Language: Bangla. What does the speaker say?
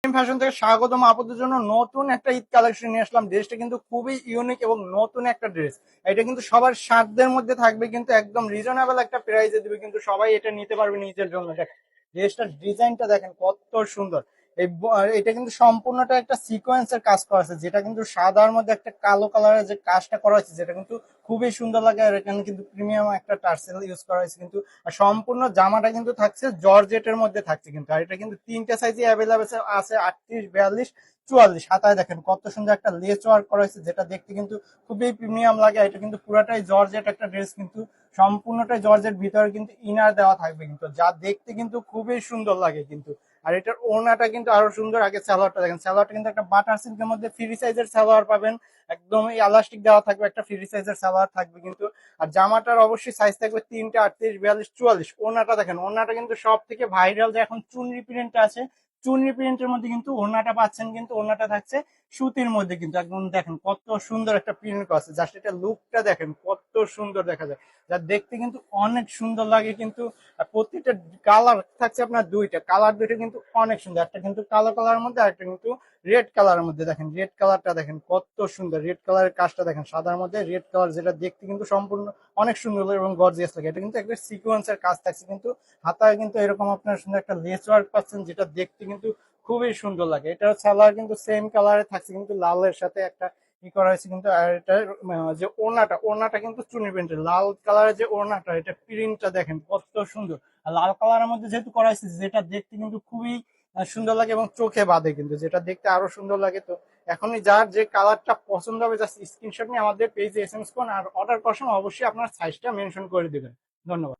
ফ্যাশন থেকে স্বাগতম আপনাদের জন্য নতুন একটা ঈদ কালেকশন নিয়ে আসলাম। ড্রেসটা কিন্তু খুবই ইউনিক এবং নতুন একটা ড্রেস। এটা কিন্তু সবার সাধ্যের মধ্যে থাকবে, কিন্তু একদম রিজনেবল একটা প্রাইসে দিবে, কিন্তু সবাই এটা নিতে পারবে নিজের জন্য। দেখেন ড্রেসটার ডিজাইনটা দেখেন কত সুন্দর। এটা কিন্তু সম্পূর্ণটা একটা সিকোয়েন্সের কাজ করা আছে, যেটা কিন্তু সাদার মধ্যে একটা কালো কালারের যে কাজটা করা হয়েছে, যেটা কিন্তু খুবই সুন্দর লাগে। আর এখানে কিন্তু প্রিমিয়াম একটা টার্সেল ইউজ করা হয়েছে কিন্তু। আর সম্পূর্ণ জামাটা কিন্তু থাকছে জর্জেটের মধ্যে থাকছে কিন্তু। আর এটা কিন্তু তিনটা সাইজে অ্যাভেলেবেল আছে, 38, 42, 44। হাতায় দেখেন কত সুন্দর একটা লেস ওয়ার্ক করা হয়েছে, যেটা দেখতে কিন্তু খুবই প্রিমিয়াম লাগে। এটা কিন্তু পুরাটাই জর্জেট একটা ড্রেস, কিন্তু সম্পূর্ণটাই জর্জেট, ভিতরে কিন্তু ইনার দেওয়া থাকবে কিন্তু, যা দেখতে কিন্তু খুবই সুন্দর লাগে কিন্তু। আর এটার ওড়নাটা কিন্তু আরো সুন্দর। আগে সালোয়ারটা দেখেন, সালোয়ারটা কিন্তু একটা বাটার সিল্কের মধ্যে ফ্রি সাইজের সালোয়ার পাবেন, একদম ইলাস্টিক দেওয়া থাকবে, একটা ফ্রি সাইজের সালোয়ার থাকবে কিন্তু। আর জামাটার অবশ্যই সাইজ থাকবে 3টা, 38, 42, 44। ওড়নাটা দেখেন, ওড়নাটা কিন্তু সব থেকে ভাইরাল যে এখন চুনরি প্রিন্ট আছে, চুনরি প্রিন্টের মধ্যে কিন্তু ওড়নাটা পাচ্ছেন। কিন্তু ওড়নাটা থাকছে সুতির মধ্যে কিন্তু, একদম দেখেন কত সুন্দর একটা প্রিন্ট করা আছে। জাস্ট এটা লুকটা দেখেন কত সুন্দর দেখা যায়, যা দেখতে কিন্তু অনেক সুন্দর লাগে কিন্তু। আর প্রতিটা কালার থাকছে আপনার দুইটা, কালার দুইটা কিন্তু অনেক সুন্দর। একটা কিন্তু কালো কালারের মধ্যে, আর একটা কিন্তু রেড কালারের মধ্যে। দেখেন রেড কালারটা দেখেন কত সুন্দর, রেড কালারের কাজটা দেখেন সাদার মধ্যে রেড কালার, যেটা দেখতে কিন্তু সম্পূর্ণ অনেক সুন্দর লাগে এবং গর্জিয়াস লাগে। এটা কিন্তু একটা সিকোয়েন্সের কাজ থাকছে কিন্তু, হাতায় কিন্তু এরকম আপনার সুন্দর একটা লেস ওয়ার্ক পাচ্ছেন, যেটা দেখতে কিন্তু খুবই সুন্দর লাগে। এটার সালোয়ার কিন্তু সেম কালারে থাকছে কিন্তু, লালের সাথে একটা ই করা হয়েছে কিন্তু। আর এটার যে ওড়নাটা কিন্তু চুনি প্রিন্টের, লাল কালারের যে ওড়নাটা, এটা প্রিন্টটা দেখেন কত সুন্দর। আর লাল কালারের মধ্যে যেহেতু করা হয়েছে, যেটা দেখতে কিন্তু খুবই সুন্দর লাগে এবং চোখে বাঁধে কিন্তু, যেটা দেখতে আরো সুন্দর লাগে। তো এখনই যার যে কালারটা পছন্দ হবে, জাস্ট স্ক্রিনশট নিয়ে আমাদের পেজে এসএমএস করুন। আর অর্ডার করার সময় অবশ্যই আপনার সাইজটা মেনশন করে দিবেন। ধন্যবাদ।